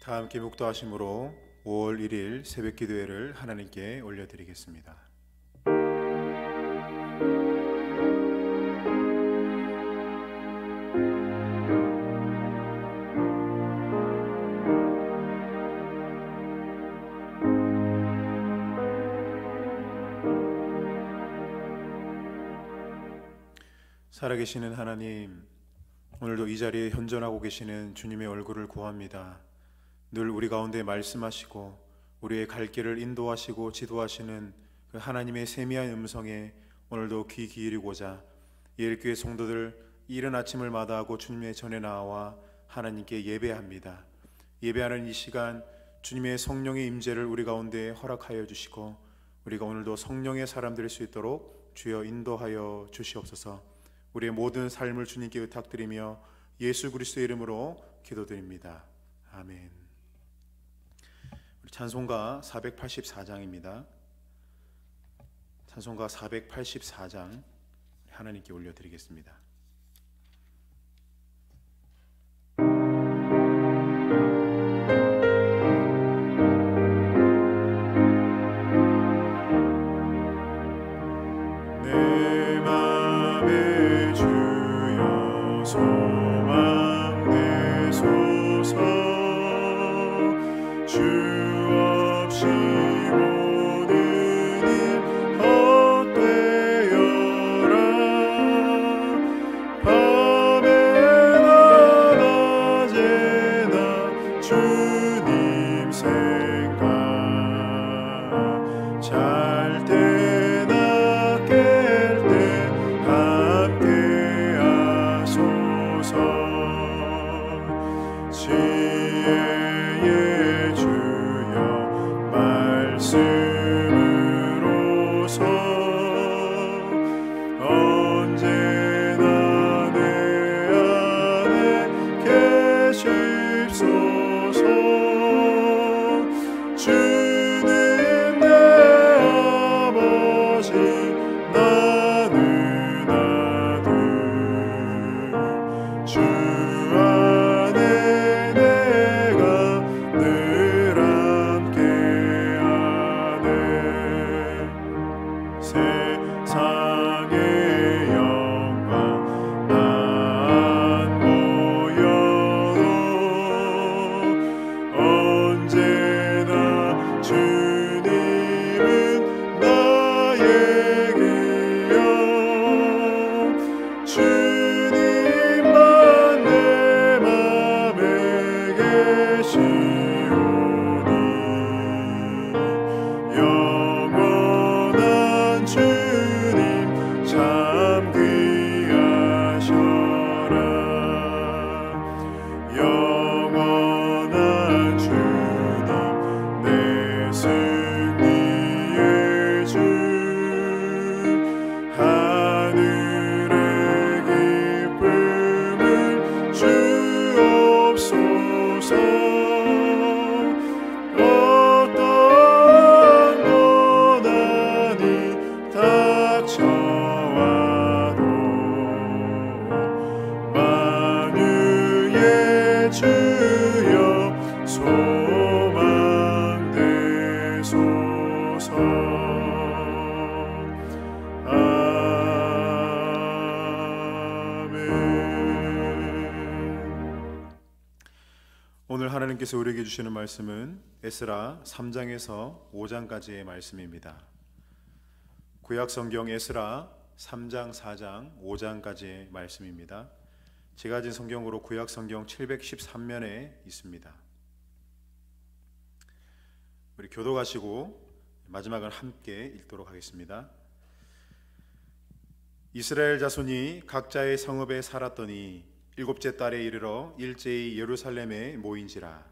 다 함께 묵도하심으로 5월 1일 새벽 기도회를 하나님께 올려드리겠습니다. 살아계시는 하나님, 오늘도 이 자리에 현존하고 계시는 주님의 얼굴을 구합니다. 늘 우리 가운데 말씀하시고 우리의 갈 길을 인도하시고 지도하시는 그 하나님의 세미한 음성에 오늘도 귀 기울이고자 예일교회 성도들 이른 아침을 마다하고 주님의 전에 나와 하나님께 예배합니다. 예배하는 이 시간 주님의 성령의 임재를 우리 가운데 허락하여 주시고 우리가 오늘도 성령의 사람 될 수 있도록 주여 인도하여 주시옵소서. 우리의 모든 삶을 주님께 의탁드리며 예수 그리스도의 이름으로 기도드립니다. 아멘. 찬송가 484장입니다. 찬송가 484장 하나님께 올려드리겠습니다. 내 맘에 주여 소망 되소서. 주 없이 모든 일 헛되어라. 밤에나 낮에나 주님 생각, 잘 때나 깰 때 함께 하소서. 지혜의 주여 말씀으로서 언제나 내 안에 계십소서. 주님 내 아버지 나는 아들, 주 안에 내가 늘 함께하네. 세상의 영광 난 보여도 언제나 주님은 나의 길이요. 주님만 내 맘에 계시오니 영원한 주님 참 귀하셔라. 영원한 주님 내 승리의 주, 하늘의 기쁨을 주옵소서. 어떠한 고난이 닥쳐와도 만유의 주여 소망 되소서. 아멘. 오늘 하나님께서 우리에게 주시는 말씀은 에스라 3장에서 5장까지의 말씀입니다. 구약성경 에스라 3장, 4장, 5장까지의 말씀입니다. 제가 가진 성경으로 구약성경 713면에 있습니다. 우리 교독하시고 마지막은 함께 읽도록 하겠습니다. 이스라엘 자손이 각자의 성읍에 살았더니 일곱째 달에 이르러 일제히 예루살렘에 모인지라.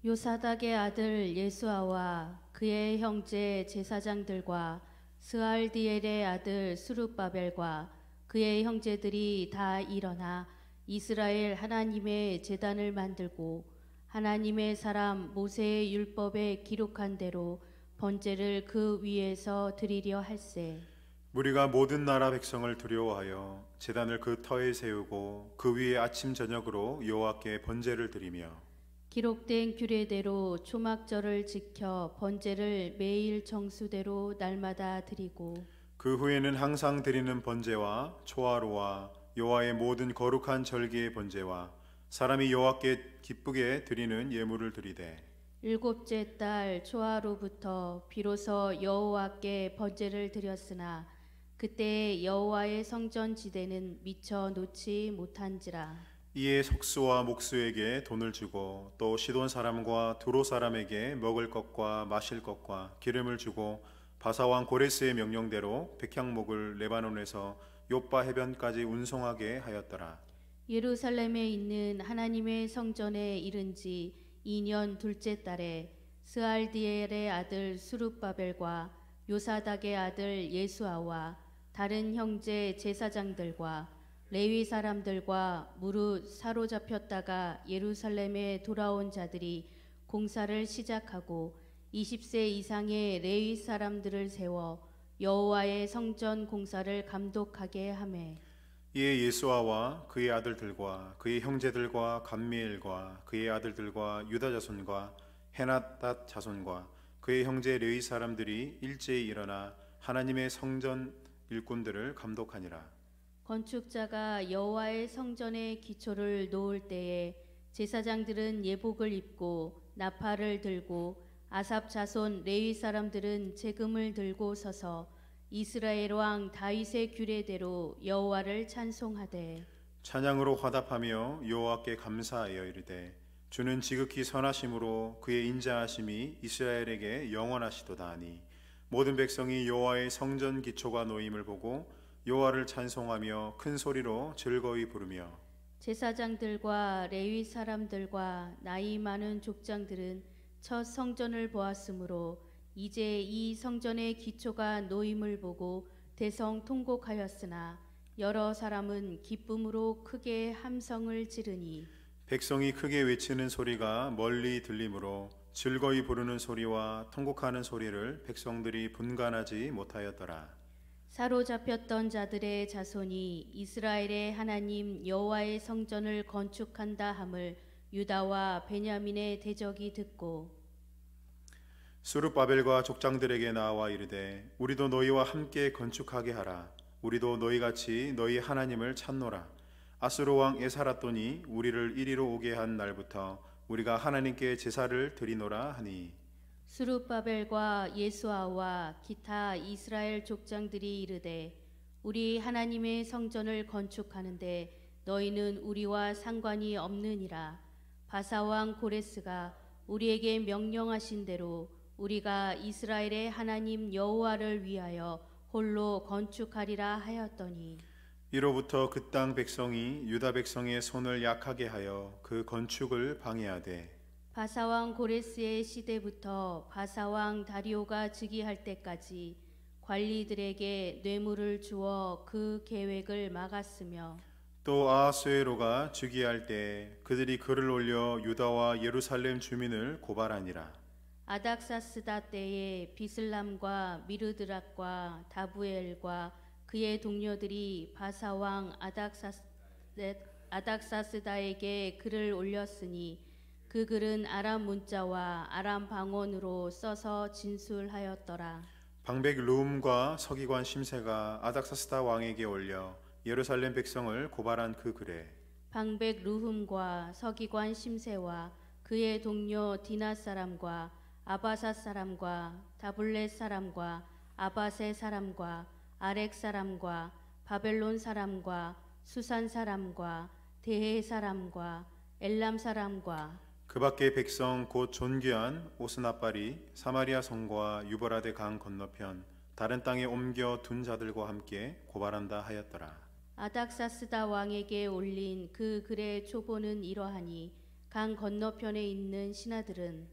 요사닥의 아들 예수아와 그의 형제 제사장들과 스알디엘의 아들 스룹바벨과 그의 형제들이 다 일어나 이스라엘 하나님의 제단을 만들고 하나님의 사람 모세의 율법에 기록한 대로 번제를 그 위에서 드리려 할세. 우리가 모든 나라 백성을 두려워하여 제단을 그 터에 세우고 그 위에 아침 저녁으로 여호와께 번제를 드리며 기록된 규례대로 초막절을 지켜 번제를 매일 정수대로 날마다 드리고 그 후에는 항상 드리는 번제와 초하루와 여호와의 모든 거룩한 절기의 번제와 사람이 여호와께 기쁘게 드리는 예물을 드리되 일곱째 달 초하루부터 비로소 여호와께 번제를 드렸으나 그때 여호와의 성전 지대는 미처 놓지 못한지라. 이에 석수와 목수에게 돈을 주고 또 시돈 사람과 두로 사람에게 먹을 것과 마실 것과 기름을 주고 바사왕 고레스의 명령대로 백향목을 레바논에서 욥바 해변까지 운송하게 하였더라. 예루살렘에 있는 하나님의 성전에 이른 지 2년 둘째 달에 스알디엘의 아들 수룹바벨과 요사닥의 아들 예수아와 다른 형제 제사장들과 레위 사람들과 무릇 사로잡혔다가 예루살렘에 돌아온 자들이 공사를 시작하고 20세 이상의 레위 사람들을 세워 여호와의 성전 공사를 감독하게 하매 이에 예수아와 그의 아들들과 그의 형제들과 감미엘과 그의 아들들과 유다 자손과 헤나닷 자손과 그의 형제 레위 사람들이 일제히 일어나 하나님의 성전 일꾼들을 감독하니라. 건축자가 여호와의 성전의 기초를 놓을 때에 제사장들은 예복을 입고 나팔을 들고 아삽 자손 레위 사람들은 재금을 들고 서서 이스라엘 왕 다윗의 규례대로 여호와를 찬송하되 찬양으로 화답하며 여호와께 감사하여 이르되 주는 지극히 선하심으로 그의 인자하심이 이스라엘에게 영원하시도다 하니 모든 백성이 여호와의 성전 기초가 놓임을 보고 여호와를 찬송하며 큰 소리로 즐거이 부르며 제사장들과 레위 사람들과 나이 많은 족장들은 첫 성전을 보았으므로 이제 이 성전의 기초가 놓임을 보고 대성통곡하였으나 여러 사람은 기쁨으로 크게 함성을 지르니 백성이 크게 외치는 소리가 멀리 들리므로 즐거이 부르는 소리와 통곡하는 소리를 백성들이 분간하지 못하였더라. 사로잡혔던 자들의 자손이 이스라엘의 하나님 여호와의 성전을 건축한다 함을 유다와 베냐민의 대적이 듣고 수룹바벨과 족장들에게 나와 이르되 우리도 너희와 함께 건축하게 하라. 우리도 너희같이 너희 하나님을 찾노라. 아수르 왕 에사라돈이 우리를 이리로 오게 한 날부터 우리가 하나님께 제사를 드리노라 하니 수룹바벨과 예수아와 기타 이스라엘 족장들이 이르되 우리 하나님의 성전을 건축하는데 너희는 우리와 상관이 없느니라. 바사왕 고레스가 우리에게 명령하신 대로 우리가 이스라엘의 하나님 여호와를 위하여 홀로 건축하리라 하였더니 이로부터 그 땅 백성이 유다 백성의 손을 약하게 하여 그 건축을 방해하되 바사왕 고레스의 시대부터 바사왕 다리오가 즉위할 때까지 관리들에게 뇌물을 주어 그 계획을 막았으며 또 아하수에로가 즉위할 때 그들이 글을 올려 유다와 예루살렘 주민을 고발하니라. 아닥사스다 때에 비슬람과 미르드락과 다부엘과 그의 동료들이 바사왕 아닥사스다에게 글을 올렸으니 그 글은 아람 문자와 아람 방언으로 써서 진술하였더라. 방백 르움과 서기관 심세가 아닥사스다 왕에게 올려 예루살렘 백성을 고발한 그 글에 방백 루흠과 서기관 심세와 그의 동료 디나 사람과 아바사 사람과 다블렛 사람과 아바세 사람과 아렉 사람과 바벨론 사람과 수산 사람과 대해 사람과 엘람 사람과 그 밖의 백성 곧 존귀한 오스나빨이 사마리아 성과 유버라데 강 건너편 다른 땅에 옮겨 둔 자들과 함께 고발한다 하였더라. 아닥사스다 왕에게 올린 그 글의 초보는 이러하니 강 건너편에 있는 신하들은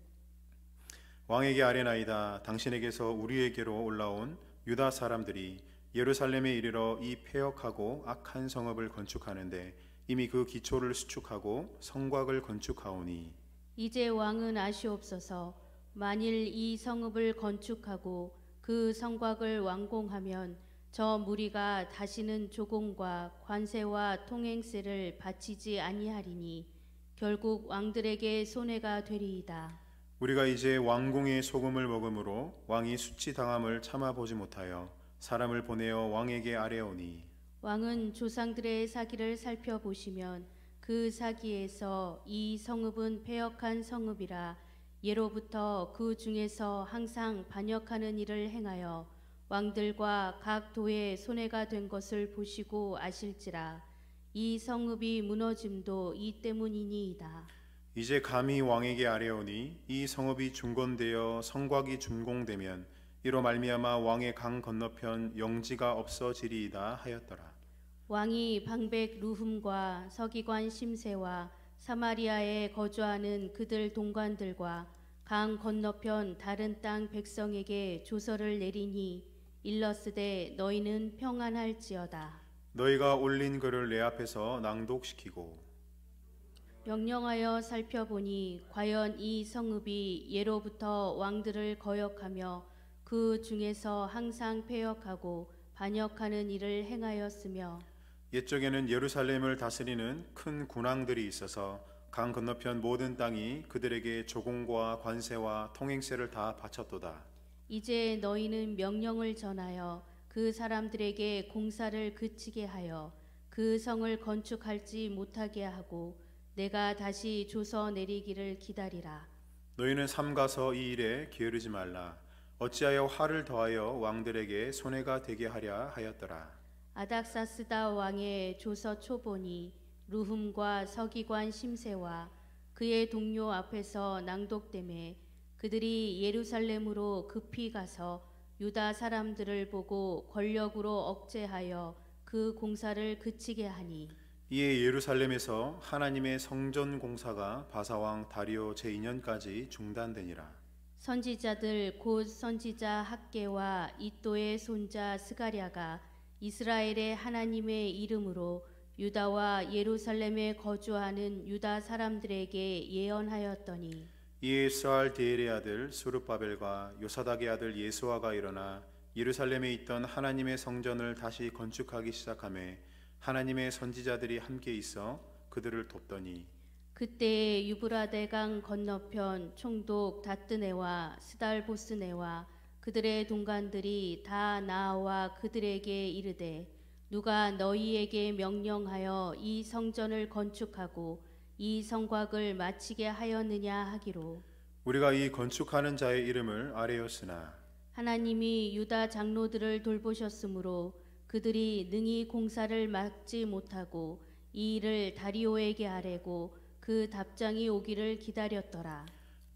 왕에게 아뢰나이다. 당신에게서 우리에게로 올라온 유다 사람들이 예루살렘에 이르러 이 폐역하고 악한 성읍을 건축하는데 이미 그 기초를 수축하고 성곽을 건축하오니 이제 왕은 아시옵소서. 만일 이 성읍을 건축하고 그 성곽을 완공하면 저 무리가 다시는 조공과 관세와 통행세를 바치지 아니하리니 결국 왕들에게 손해가 되리이다. 우리가 이제 왕궁의 소금을 먹음으로 왕이 수치당함을 참아보지 못하여 사람을 보내어 왕에게 아뢰오니 왕은 조상들의 사기를 살펴보시면 그 사기에서 이 성읍은 패역한 성읍이라 예로부터 그 중에서 항상 반역하는 일을 행하여 왕들과 각 도에 손해가 된 것을 보시고 아실지라 이 성읍이 무너짐도 이 때문이니이다. 이제 감히 왕에게 아뢰오니 이 성읍이 중건되어 성곽이 준공되면 이로 말미암아 왕의 강 건너편 영지가 없어지리이다 하였더라. 왕이 방백 루흠과 서기관 심세와 사마리아에 거주하는 그들 동관들과 강 건너편 다른 땅 백성에게 조서를 내리니 일러스되 너희는 평안할지어다. 너희가 올린 글을 내 앞에서 낭독시키고 명령하여 살펴보니 과연 이 성읍이 예로부터 왕들을 거역하며 그 중에서 항상 패역하고 반역하는 일을 행하였으며 옛적에는 예루살렘을 다스리는 큰 군왕들이 있어서 강 건너편 모든 땅이 그들에게 조공과 관세와 통행세를 다 바쳤도다. 이제 너희는 명령을 전하여 그 사람들에게 공사를 그치게 하여 그 성을 건축할지 못하게 하고 내가 다시 조서 내리기를 기다리라. 너희는 삼가서 이 일에 게으르지 말라. 어찌하여 화를 더하여 왕들에게 손해가 되게 하랴 하였더라. 아닥사스다 왕의 조서 초본이 루흠과 서기관 심세와 그의 동료 앞에서 낭독되매 그들이 예루살렘으로 급히 가서 유다 사람들을 보고 권력으로 억제하여 그 공사를 그치게 하니 이에 예루살렘에서 하나님의 성전 공사가 바사왕 다리오 제2년까지 중단되니라. 선지자들 곧 선지자 학계와 이또의 손자 스가랴가 이스라엘의 하나님의 이름으로 유다와 예루살렘에 거주하는 유다 사람들에게 예언하였더니 이에 스알디엘의 아들 수르바벨과 요사닥의 아들 예수아가 일어나 예루살렘에 있던 하나님의 성전을 다시 건축하기 시작하며 하나님의 선지자들이 함께 있어 그들을 돕더니 그때에 유브라데강 건너편 총독 다뜨네와 스달보스네와 그들의 동관들이 다 나와 그들에게 이르되 누가 너희에게 명령하여 이 성전을 건축하고 이 성곽을 마치게 하였느냐 하기로 우리가 이 건축하는 자의 이름을 아뢰었으나 하나님이 유다 장로들을 돌보셨으므로 그들이 능히 공사를 막지 못하고 이 일을 다리오에게 아뢰고 그 답장이 오기를 기다렸더라.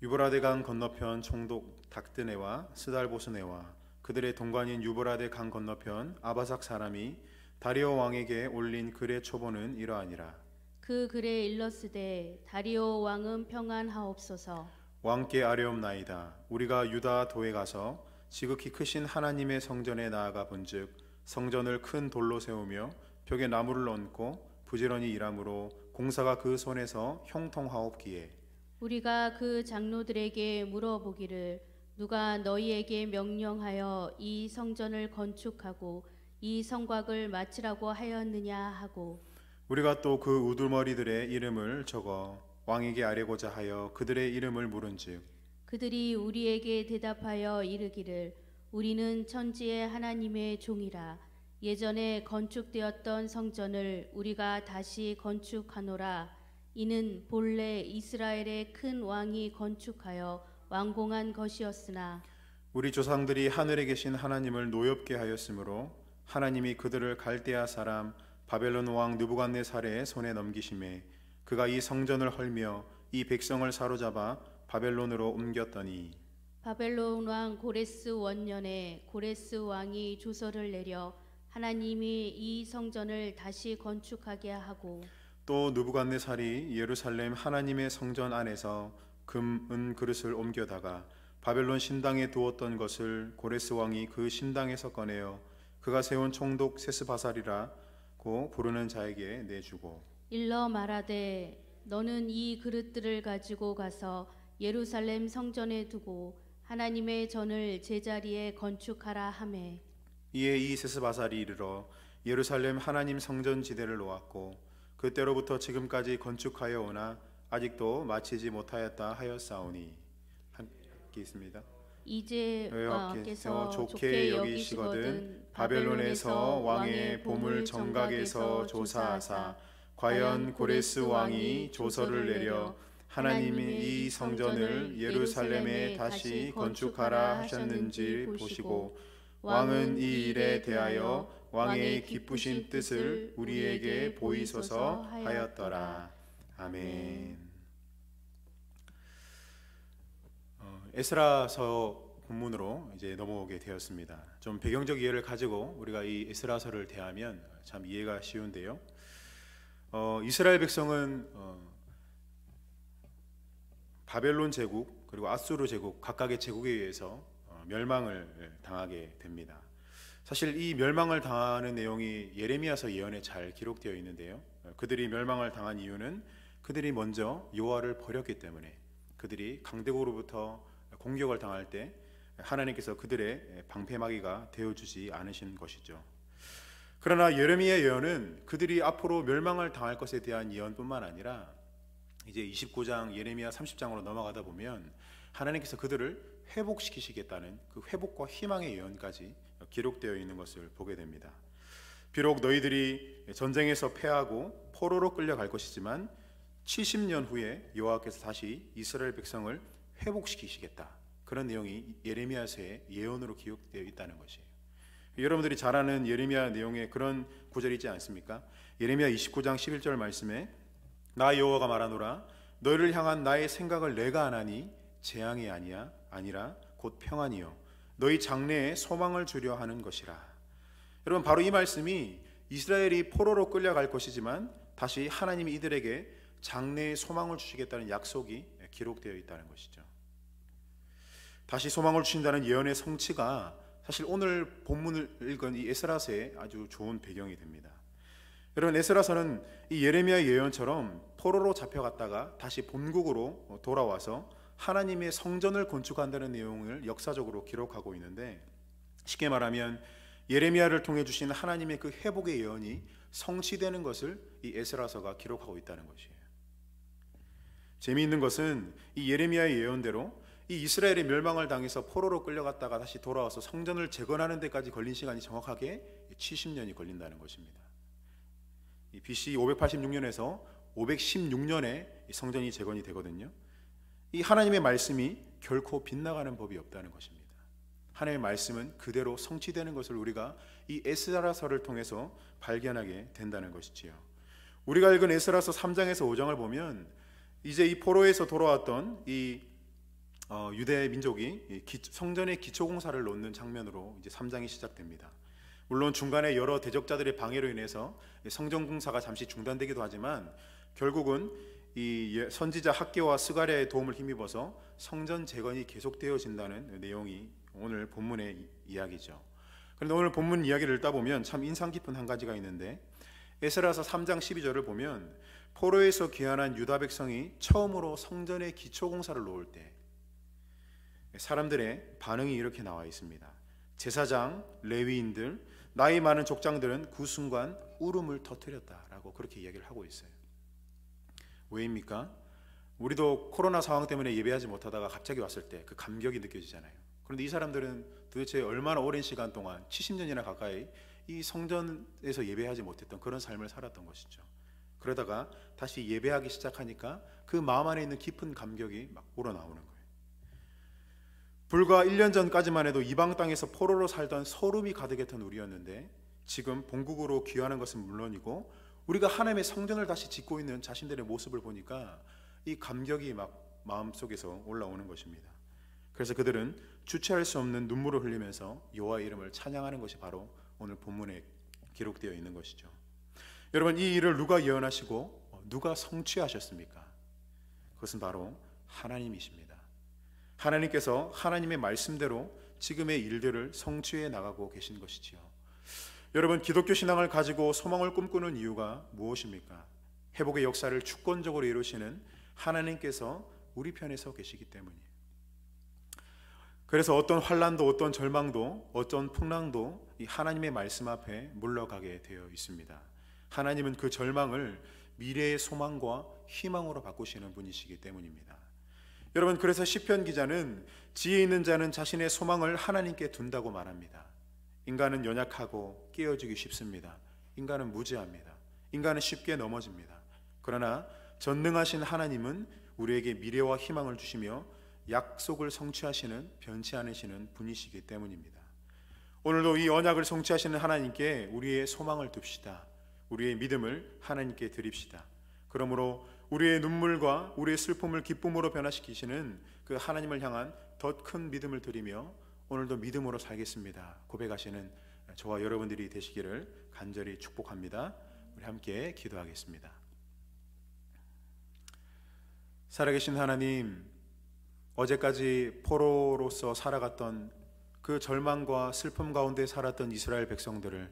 유브라데강 건너편 총독 닥드네와 스달보스네와 그들의 동관인 유브라데 강 건너편 아바삭 사람이 다리오 왕에게 올린 글의 초본은 이러하니라. 그 글에 일러스되 다리오 왕은 평안하옵소서. 왕께 아뢰옵나이다. 우리가 유다 도에 가서 지극히 크신 하나님의 성전에 나아가 본즉 성전을 큰 돌로 세우며 벽에 나무를 얹고 부지런히 일함으로 공사가 그 손에서 형통하옵기에 우리가 그 장로들에게 물어보기를 누가 너희에게 명령하여 이 성전을 건축하고 이 성곽을 마치라고 하였느냐 하고 우리가 또 그 우두머리들의 이름을 적어 왕에게 아뢰고자 하여 그들의 이름을 물은즉 그들이 우리에게 대답하여 이르기를 우리는 천지의 하나님의 종이라 예전에 건축되었던 성전을 우리가 다시 건축하노라. 이는 본래 이스라엘의 큰 왕이 건축하여 완공한 것이었으나 우리 조상들이 하늘에 계신 하나님을 노엽게 하였으므로 하나님이 그들을 갈대아 사람 바벨론 왕 느부갓네살의 손에 넘기심에 그가 이 성전을 헐며 이 백성을 사로잡아 바벨론으로 옮겼더니 바벨론 왕 고레스 원년에 고레스 왕이 조서를 내려 하나님이 이 성전을 다시 건축하게 하고 또 느부갓네살이 예루살렘 하나님의 성전 안에서 금, 은 그릇을 옮겨다가 바벨론 신당에 두었던 것을 고레스 왕이 그 신당에서 꺼내어 그가 세운 총독 세스바살이라고 부르는 자에게 내주고 일러 말하되 너는 이 그릇들을 가지고 가서 예루살렘 성전에 두고 하나님의 전을 제자리에 건축하라 하매 이에 이 세스바살이 이르러 예루살렘 하나님 성전 지대를 놓았고 그때로부터 지금까지 건축하여 오나 아직도 마치지 못하였다 하였사오니. 함께 있습니다. 이제 여호와께서 와께서 좋게 여기시거든 바벨론에서 왕의 보물 정각에서 조사하사 과연 고레스 왕이 조서를 내려 하나님이 이 성전을 예루살렘에 다시 건축하라 하셨는지 보시고 왕은 이 일에 대하여 왕의 기쁘신 뜻을 우리에게 보이소서 하였더라. 아멘. 에스라서 본문으로 이제 넘어오게 되었습니다. 좀 배경적 이해를 가지고 우리가 이 에스라서를 대하면 참 이해가 쉬운데요. 이스라엘 백성은 바벨론 제국 그리고 아수르 제국 각각의 제국에 의해서 멸망을 당하게 됩니다. 사실 이 멸망을 당하는 내용이 예레미야서 예언에 잘 기록되어 있는데요. 그들이 멸망을 당한 이유는 그들이 먼저 여호와를 버렸기 때문에, 그들이 강대국으로부터 공격을 당할 때 하나님께서 그들의 방패막이가 되어주지 않으신 것이죠. 그러나 예레미야 예언은 그들이 앞으로 멸망을 당할 것에 대한 예언뿐만 아니라 이제 29장 예레미야 30장으로 넘어가다 보면 하나님께서 그들을 회복시키시겠다는 그 회복과 희망의 예언까지 기록되어 있는 것을 보게 됩니다. 비록 너희들이 전쟁에서 패하고 포로로 끌려갈 것이지만 70년 후에 여호와께서 다시 이스라엘 백성을 회복시키시겠다, 그런 내용이 예레미야서의 예언으로 기록되어 있다는 것이에요. 여러분들이 잘 아는 예레미야 내용에 그런 구절이 있지 않습니까? 예레미야 29장 11절 말씀에 나 여호와가 말하노라 너희를 향한 나의 생각을 내가 아나니 재앙이 아니라 곧 평안이요 너희 장래에 소망을 주려 하는 것이라. 여러분, 바로 이 말씀이 이스라엘이 포로로 끌려갈 것이지만 다시 하나님이 이들에게 장래에 소망을 주시겠다는 약속이 기록되어 있다는 것이죠. 다시 소망을 주신다는 예언의 성취가 사실 오늘 본문을 읽은 이 에스라서의 아주 좋은 배경이 됩니다. 여러분, 에스라서는 이 예레미야 예언처럼 포로로 잡혀갔다가 다시 본국으로 돌아와서 하나님의 성전을 건축한다는 내용을 역사적으로 기록하고 있는데, 쉽게 말하면 예레미야를 통해 주신 하나님의 그 회복의 예언이 성취되는 것을 이 에스라서가 기록하고 있다는 것이에요. 재미있는 것은 이 예레미야의 예언대로 이 이스라엘의 멸망을 당해서 포로로 끌려갔다가 다시 돌아와서 성전을 재건하는 데까지 걸린 시간이 정확하게 70년이 걸린다는 것입니다. 이 BC 586년에서 516년에 성전이 재건이 되거든요. 이 하나님의 말씀이 결코 빗나가는 법이 없다는 것입니다. 하나님의 말씀은 그대로 성취되는 것을 우리가 이 에스라서를 통해서 발견하게 된다는 것이지요. 우리가 읽은 에스라서 3장에서 5장을 보면 이제 이 포로에서 돌아왔던 이 유대 민족이 성전의 기초 공사를 놓는 장면으로 이제 3장이 시작됩니다. 물론 중간에 여러 대적자들의 방해로 인해서 성전 공사가 잠시 중단되기도 하지만 결국은 이 선지자 학개와 스가랴의 도움을 힘입어서 성전 재건이 계속되어진다는 내용이 오늘 본문의 이야기죠. 그런데 오늘 본문 이야기를 읽다 보면 참 인상 깊은 한 가지가 있는데, 에스라서 3장 12절을 보면 포로에서 귀환한 유다 백성이 처음으로 성전의 기초 공사를 놓을 때 사람들의 반응이 이렇게 나와 있습니다. 제사장, 레위인들, 나이 많은 족장들은 그 순간 울음을 터뜨렸다라고 그렇게 이야기를 하고 있어요. 왜입니까? 우리도 코로나 상황 때문에 예배하지 못하다가 갑자기 왔을 때 그 감격이 느껴지잖아요. 그런데 이 사람들은 도대체 얼마나 오랜 시간 동안 70년이나 가까이 이 성전에서 예배하지 못했던 그런 삶을 살았던 것이죠. 그러다가 다시 예배하기 시작하니까 그 마음 안에 있는 깊은 감격이 막 우러나오는 거예요. 불과 1년 전까지만 해도 이방 땅에서 포로로 살던 서름이 가득했던 우리였는데 지금 본국으로 귀환하는 것은 물론이고 우리가 하나님의 성전을 다시 짓고 있는 자신들의 모습을 보니까 이 감격이 막 마음속에서 올라오는 것입니다. 그래서 그들은 주체할 수 없는 눈물을 흘리면서 여호와의 이름을 찬양하는 것이 바로 오늘 본문에 기록되어 있는 것이죠. 여러분, 이 일을 누가 예언하시고 누가 성취하셨습니까? 그것은 바로 하나님이십니다. 하나님께서 하나님의 말씀대로 지금의 일들을 성취해 나가고 계신 것이지요. 여러분, 기독교 신앙을 가지고 소망을 꿈꾸는 이유가 무엇입니까? 회복의 역사를 주권적으로 이루시는 하나님께서 우리 편에 서 계시기 때문이에요. 그래서 어떤 환난도 어떤 절망도 어떤 풍랑도 이 하나님의 말씀 앞에 물러가게 되어 있습니다. 하나님은 그 절망을 미래의 소망과 희망으로 바꾸시는 분이시기 때문입니다. 여러분, 그래서 시편 기자는 지혜 있는 자는 자신의 소망을 하나님께 둔다고 말합니다. 인간은 연약하고 깨어지기 쉽습니다. 인간은 무지합니다. 인간은 쉽게 넘어집니다. 그러나 전능하신 하나님은 우리에게 미래와 희망을 주시며 약속을 성취하시는 변치 않으시는 분이시기 때문입니다. 오늘도 이 언약을 성취하시는 하나님께 우리의 소망을 둡시다. 우리의 믿음을 하나님께 드립시다. 그러므로 우리의 눈물과 우리의 슬픔을 기쁨으로 변화시키시는 그 하나님을 향한 더 큰 믿음을 드리며 오늘도 믿음으로 살겠습니다 고백하시는 저와 여러분들이 되시기를 간절히 축복합니다. 우리 함께 기도하겠습니다. 살아계신 하나님, 어제까지 포로로서 살아갔던 그 절망과 슬픔 가운데 살았던 이스라엘 백성들을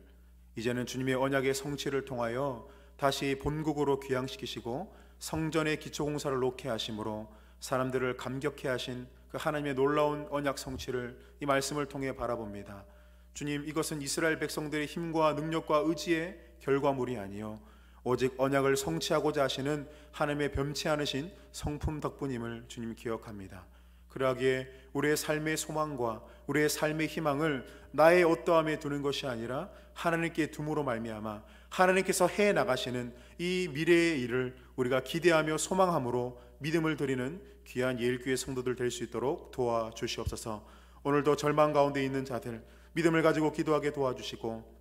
이제는 주님의 언약의 성취를 통하여 다시 본국으로 귀향시키시고 성전의 기초공사를 놓게 하심으로 사람들을 감격해 하신 그 하나님의 놀라운 언약 성취를 이 말씀을 통해 바라봅니다. 주님, 이것은 이스라엘 백성들의 힘과 능력과 의지의 결과물이 아니요 오직 언약을 성취하고자 하시는 하나님의 변치 않으신 성품 덕분임을 주님 기억합니다. 그러하기에 우리의 삶의 소망과 우리의 삶의 희망을 나의 어떠함에 두는 것이 아니라 하나님께 둠으로 말미암아 하나님께서 해 나가시는 이 미래의 일을 우리가 기대하며 소망함으로 믿음을 드리는 귀한 예일교회 성도들 될 수 있도록 도와주시옵소서. 오늘도 절망 가운데 있는 자들 믿음을 가지고 기도하게 도와주시고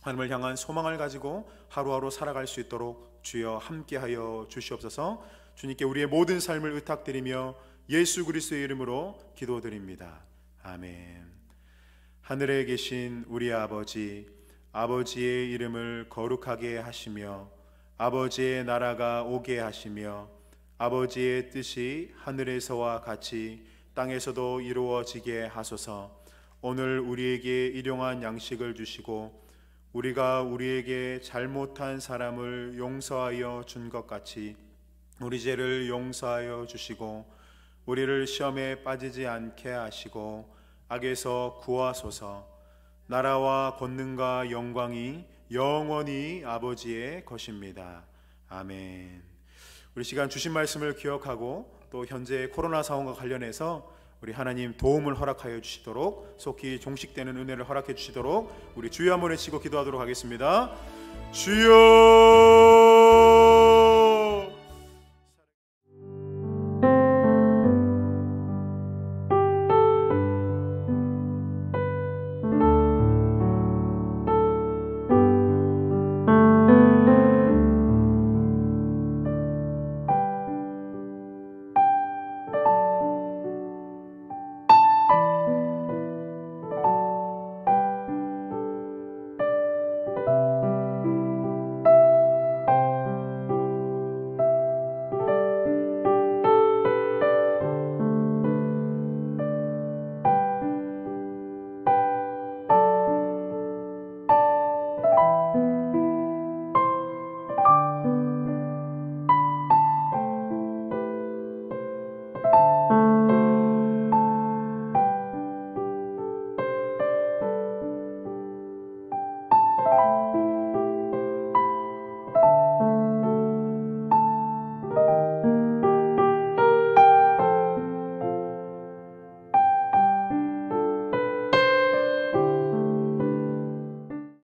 하나님을 향한 소망을 가지고 하루하루 살아갈 수 있도록 주여 함께하여 주시옵소서. 주님께 우리의 모든 삶을 의탁드리며 예수 그리스도의 이름으로 기도드립니다. 아멘. 하늘에 계신 우리 아버지, 아버지의 이름을 거룩하게 하시며 아버지의 나라가 오게 하시며 아버지의 뜻이 하늘에서와 같이 땅에서도 이루어지게 하소서. 오늘 우리에게 일용할 양식을 주시고 우리가 우리에게 잘못한 사람을 용서하여 준 것 같이 우리 죄를 용서하여 주시고 우리를 시험에 빠지지 않게 하시고 악에서 구하소서. 나라와 권능과 영광이 영원히 아버지의 것입니다. 아멘. 우리 시간 주신 말씀을 기억하고 또 현재 코로나 상황과 관련해서 우리 하나님 도움을 허락하여 주시도록 속히 종식되는 은혜를 허락해 주시도록 우리 주여 한번 외치고 기도하도록 하겠습니다. 주여